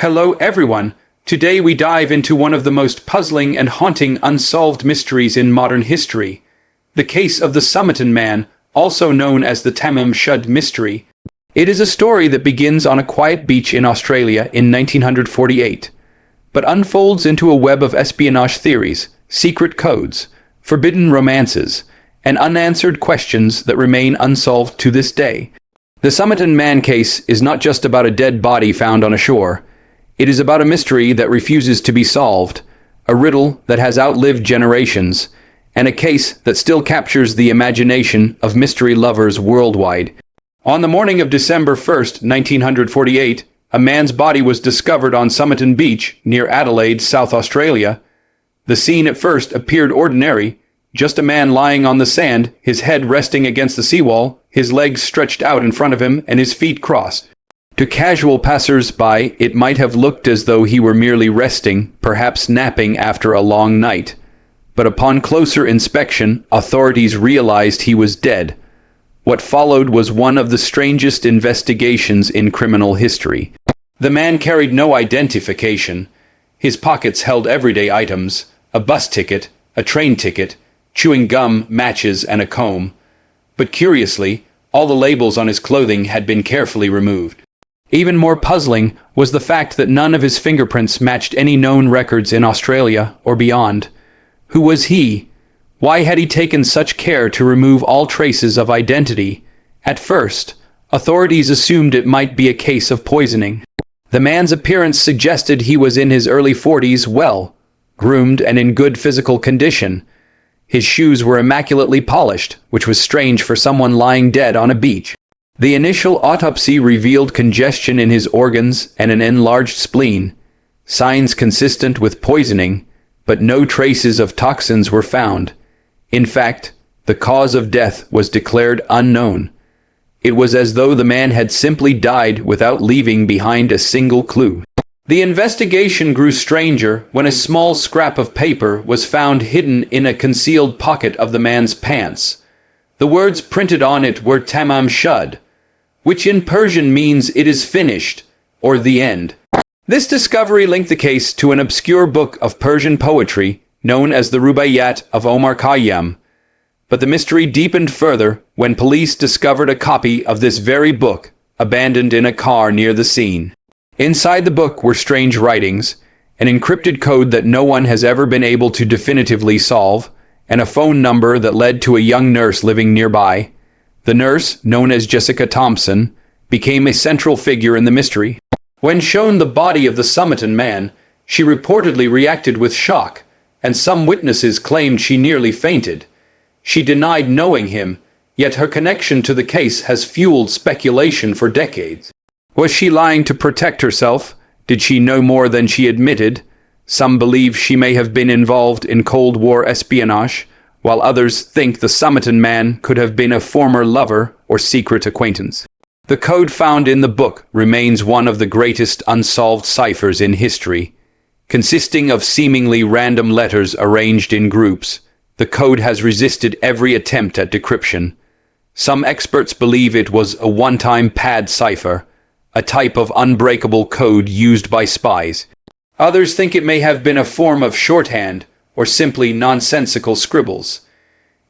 Hello everyone. Today we dive into one of the most puzzling and haunting unsolved mysteries in modern history. The case of the Somerton Man, also known as the Tamam Shud mystery. It is a story that begins on a quiet beach in Australia in 1948, but unfolds into a web of espionage theories, secret codes, forbidden romances, and unanswered questions that remain unsolved to this day. The Somerton Man case is not just about a dead body found on a shore. It is about a mystery that refuses to be solved, a riddle that has outlived generations, and a case that still captures the imagination of mystery lovers worldwide. On the morning of December 1st, 1948, a man's body was discovered on Somerton Beach near Adelaide, South Australia. The scene at first appeared ordinary, just a man lying on the sand, his head resting against the seawall, his legs stretched out in front of him, and his feet crossed. To casual passers-by, it might have looked as though he were merely resting, perhaps napping after a long night. But upon closer inspection, authorities realized he was dead. What followed was one of the strangest investigations in criminal history. The man carried no identification. His pockets held everyday items: a bus ticket, a train ticket, chewing gum, matches, and a comb. But curiously, all the labels on his clothing had been carefully removed. Even more puzzling was the fact that none of his fingerprints matched any known records in Australia or beyond. Who was he? Why had he taken such care to remove all traces of identity? At first, authorities assumed it might be a case of poisoning. The man's appearance suggested he was in his early 40s, well groomed and in good physical condition. His shoes were immaculately polished, which was strange for someone lying dead on a beach. The initial autopsy revealed congestion in his organs and an enlarged spleen, signs consistent with poisoning, but no traces of toxins were found. In fact, the cause of death was declared unknown. It was as though the man had simply died without leaving behind a single clue. The investigation grew stranger when a small scrap of paper was found hidden in a concealed pocket of the man's pants. The words printed on it were Tamam Shud, which in Persian means "it is finished" or "the end." This discovery linked the case to an obscure book of Persian poetry known as the Rubaiyat of Omar Khayyam. But the mystery deepened further when police discovered a copy of this very book abandoned in a car near the scene. Inside the book were strange writings, an encrypted code that no one has ever been able to definitively solve, and a phone number that led to a young nurse living nearby. The nurse, known as Jessica Thompson, became a central figure in the mystery. When shown the body of the Somerton Man, she reportedly reacted with shock, and some witnesses claimed she nearly fainted. She denied knowing him, yet her connection to the case has fueled speculation for decades. Was she lying to protect herself? Did she know more than she admitted? Some believe she may have been involved in Cold War espionage, while others think the Somerton Man could have been a former lover or secret acquaintance. The code found in the book remains one of the greatest unsolved ciphers in history. Consisting of seemingly random letters arranged in groups, the code has resisted every attempt at decryption. Some experts believe it was a one-time pad cipher, a type of unbreakable code used by spies. Others think it may have been a form of shorthand, or simply nonsensical scribbles.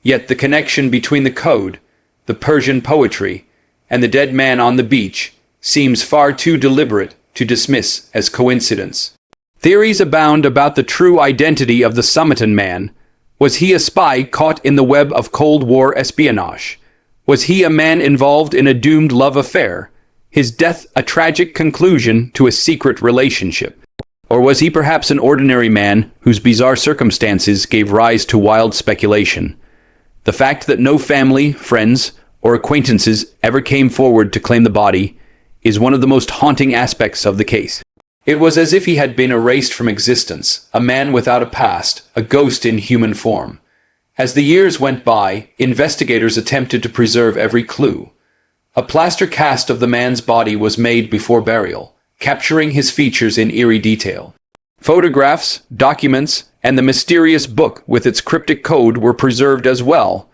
Yet the connection between the code, the Persian poetry, and the dead man on the beach seems far too deliberate to dismiss as coincidence. Theories abound about the true identity of the Somerton Man. Was he a spy caught in the web of Cold War espionage? Was he a man involved in a doomed love affair? His death a tragic conclusion to a secret relationship? Or was he perhaps an ordinary man whose bizarre circumstances gave rise to wild speculation? The fact that no family, friends, or acquaintances ever came forward to claim the body is one of the most haunting aspects of the case. It was as if he had been erased from existence, a man without a past, a ghost in human form. As the years went by, investigators attempted to preserve every clue. A plaster cast of the man's body was made before burial, capturing his features in eerie detail. Photographs, documents, and the mysterious book with its cryptic code were preserved as well.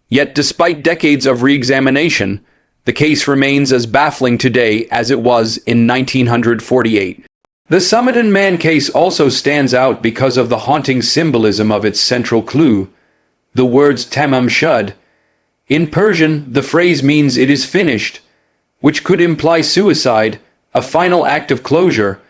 Yet despite decades of re-examination, the case remains as baffling today as it was in 1948. The Somerton Man case also stands out because of the haunting symbolism of its central clue, the words Tamam Shud. In Persian, the phrase means it is finished, which could imply suicide, a final act of closure,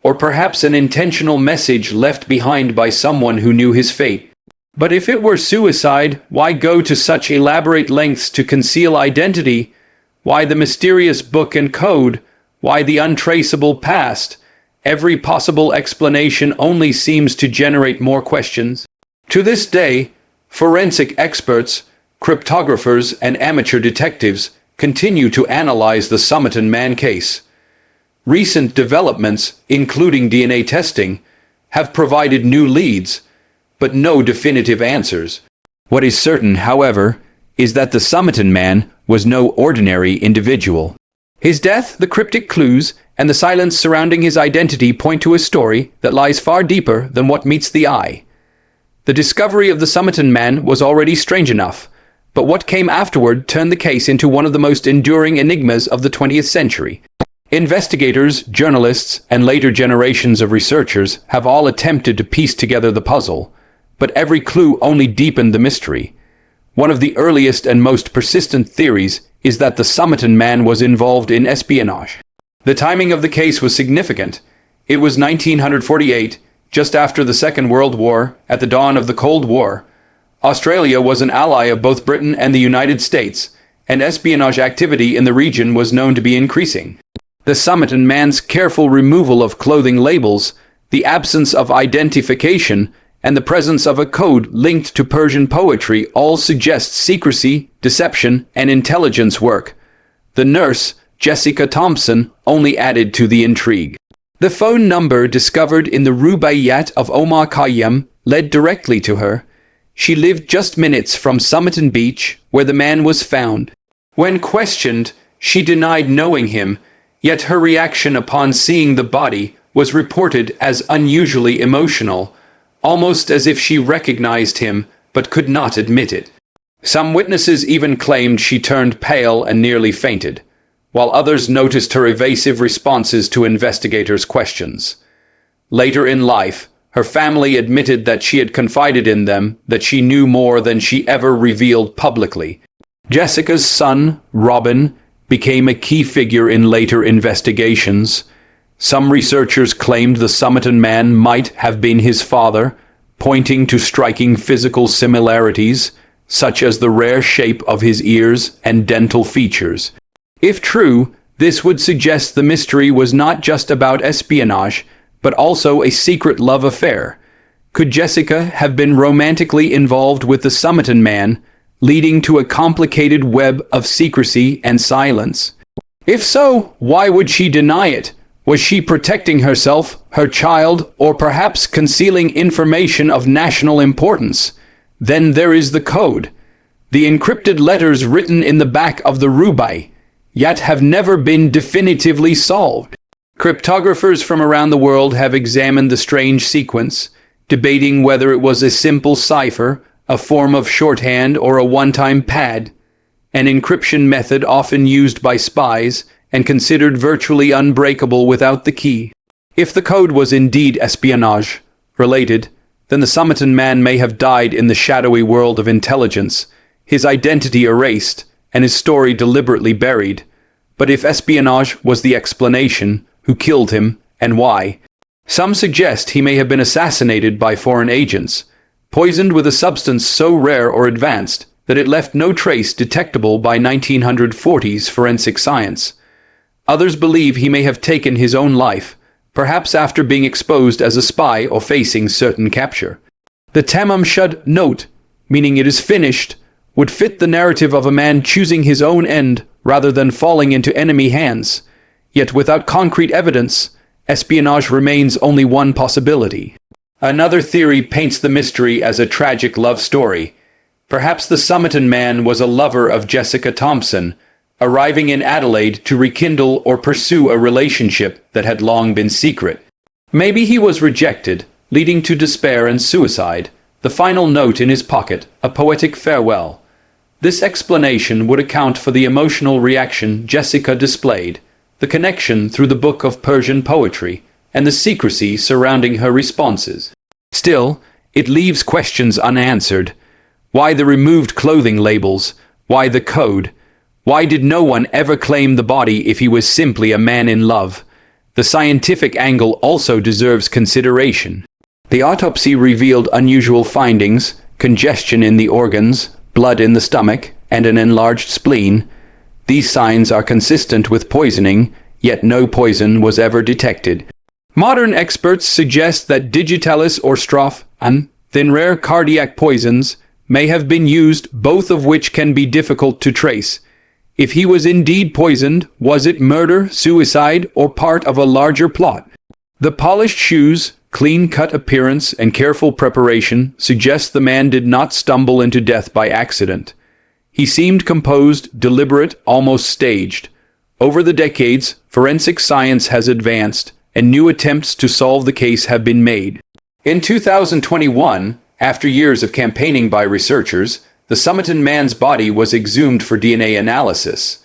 or perhaps an intentional message left behind by someone who knew his fate. But if it were suicide, why go to such elaborate lengths to conceal identity? Why the mysterious book and code? Why the untraceable past? Every possible explanation only seems to generate more questions. To this day, forensic experts, cryptographers, and amateur detectives continue to analyze the Somerton Man case. Recent developments, including DNA testing, have provided new leads, but no definitive answers. What is certain, however, is that the Somerton Man was no ordinary individual. His death, the cryptic clues, and the silence surrounding his identity point to a story that lies far deeper than what meets the eye. The discovery of the Somerton Man was already strange enough, but what came afterward turned the case into one of the most enduring enigmas of the 20th century. Investigators, journalists, and later generations of researchers have all attempted to piece together the puzzle, but every clue only deepened the mystery. One of the earliest and most persistent theories is that the Somerton Man was involved in espionage. The timing of the case was significant. It was 1948, just after the Second World War, at the dawn of the Cold War. Australia was an ally of both Britain and the United States, and espionage activity in the region was known to be increasing. The Somerton Man's careful removal of clothing labels, the absence of identification, and the presence of a code linked to Persian poetry all suggest secrecy, deception, and intelligence work. The nurse, Jessica Thompson, only added to the intrigue. The phone number discovered in the Rubaiyat of Omar Khayyam led directly to her. She lived just minutes from Somerton Beach, where the man was found. When questioned, she denied knowing him, yet her reaction upon seeing the body was reported as unusually emotional, almost as if she recognized him but could not admit it. Some witnesses even claimed she turned pale and nearly fainted, while others noticed her evasive responses to investigators' questions. Later in life, her family admitted that she had confided in them that she knew more than she ever revealed publicly. Jessica's son, Robin, became a key figure in later investigations. Some researchers claimed the Somerton Man might have been his father, pointing to striking physical similarities, such as the rare shape of his ears and dental features. If true, this would suggest the mystery was not just about espionage, but also a secret love affair. Could Jessica have been romantically involved with the Somerton Man, leading to a complicated web of secrecy and silence? If so, why would she deny it? Was she protecting herself, her child, or perhaps concealing information of national importance? Then there is the code. The encrypted letters written in the back of the rubai, yet have never been definitively solved. Cryptographers from around the world have examined the strange sequence, debating whether it was a simple cipher, a form of shorthand, or a one-time pad, an encryption method often used by spies and considered virtually unbreakable without the key. If the code was indeed espionage-related, then the Somerton Man may have died in the shadowy world of intelligence, his identity erased, and his story deliberately buried. But if espionage was the explanation, who killed him, and why? Some suggest he may have been assassinated by foreign agents, poisoned with a substance so rare or advanced that it left no trace detectable by 1940s forensic science. Others believe he may have taken his own life, perhaps after being exposed as a spy or facing certain capture. The Tamam Shud note, meaning it is finished, would fit the narrative of a man choosing his own end rather than falling into enemy hands. Yet without concrete evidence, espionage remains only one possibility. Another theory paints the mystery as a tragic love story. Perhaps the Somerton Man was a lover of Jessica Thompson, arriving in Adelaide to rekindle or pursue a relationship that had long been secret. Maybe he was rejected, leading to despair and suicide, the final note in his pocket, a poetic farewell. This explanation would account for the emotional reaction Jessica displayed, the connection through the book of Persian poetry, and the secrecy surrounding her responses. Still, it leaves questions unanswered. Why the removed clothing labels? Why the code? Why did no one ever claim the body if he was simply a man in love? The scientific angle also deserves consideration. The autopsy revealed unusual findings: congestion in the organs, blood in the stomach, and an enlarged spleen. These signs are consistent with poisoning, yet no poison was ever detected. Modern experts suggest that digitalis or stroph, then rare cardiac poisons, may have been used, both of which can be difficult to trace. If he was indeed poisoned, was it murder, suicide, or part of a larger plot? The polished shoes, clean-cut appearance, and careful preparation suggest the man did not stumble into death by accident. He seemed composed, deliberate, almost staged. Over the decades, forensic science has advanced, and new attempts to solve the case have been made. In 2021, after years of campaigning by researchers, the Somerton man's body was exhumed for DNA analysis.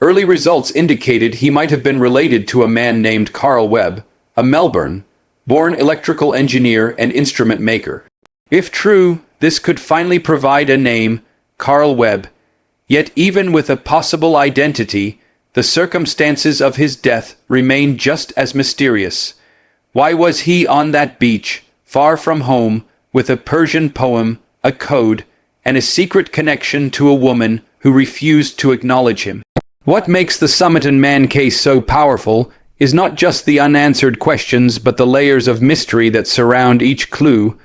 Early results indicated he might have been related to a man named Carl Webb, a Melbourne-born electrical engineer and instrument maker. If true, this could finally provide a name, Carl Webb. Yet even with a possible identity, the circumstances of his death remain just as mysterious. Why was he on that beach, far from home, with a Persian poem, a code, and a secret connection to a woman who refused to acknowledge him? What makes the Somerton Man case so powerful is not just the unanswered questions but the layers of mystery that surround each clue.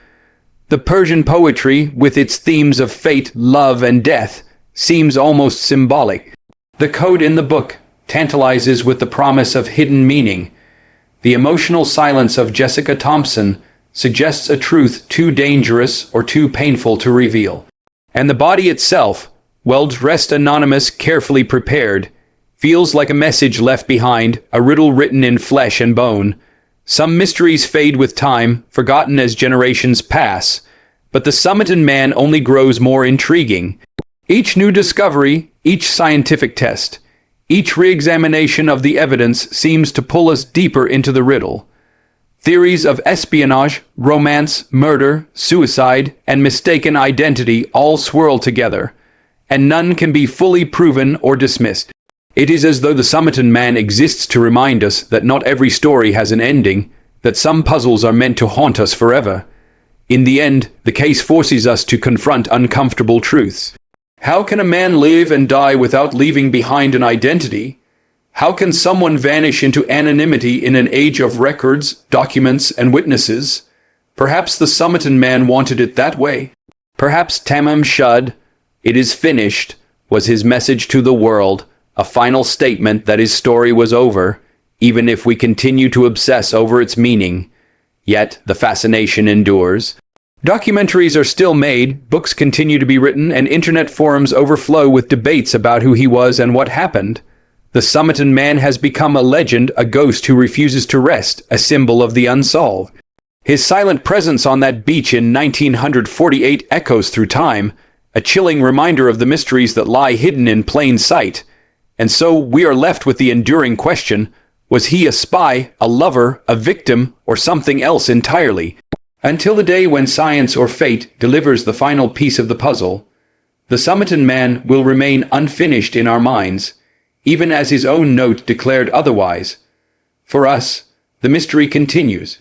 The Persian poetry, with its themes of fate, love, and death, seems almost symbolic. The code in the book tantalizes with the promise of hidden meaning. The emotional silence of Jessica Thompson suggests a truth too dangerous or too painful to reveal. And the body itself, well dressed, anonymous, carefully prepared, feels like a message left behind, a riddle written in flesh and bone. Some mysteries fade with time, forgotten as generations pass, but the Somerton Man only grows more intriguing. Each new discovery, each scientific test, each re-examination of the evidence seems to pull us deeper into the riddle. Theories of espionage, romance, murder, suicide, and mistaken identity all swirl together, and none can be fully proven or dismissed. It is as though the Somerton Man exists to remind us that not every story has an ending, that some puzzles are meant to haunt us forever. In the end, the case forces us to confront uncomfortable truths. How can a man live and die without leaving behind an identity? How can someone vanish into anonymity in an age of records, documents, and witnesses? Perhaps the Somerton Man wanted it that way. Perhaps Tamam Shud, "It is finished," was his message to the world, a final statement that his story was over, even if we continue to obsess over its meaning. Yet the fascination endures. Documentaries are still made, books continue to be written, and internet forums overflow with debates about who he was and what happened. The Somerton Man has become a legend, a ghost who refuses to rest, a symbol of the unsolved. His silent presence on that beach in 1948 echoes through time, a chilling reminder of the mysteries that lie hidden in plain sight. And so we are left with the enduring question: was he a spy, a lover, a victim, or something else entirely? Until the day when science or fate delivers the final piece of the puzzle, the Somerton Man will remain unfinished in our minds, even as his own note declared otherwise. For us, the mystery continues.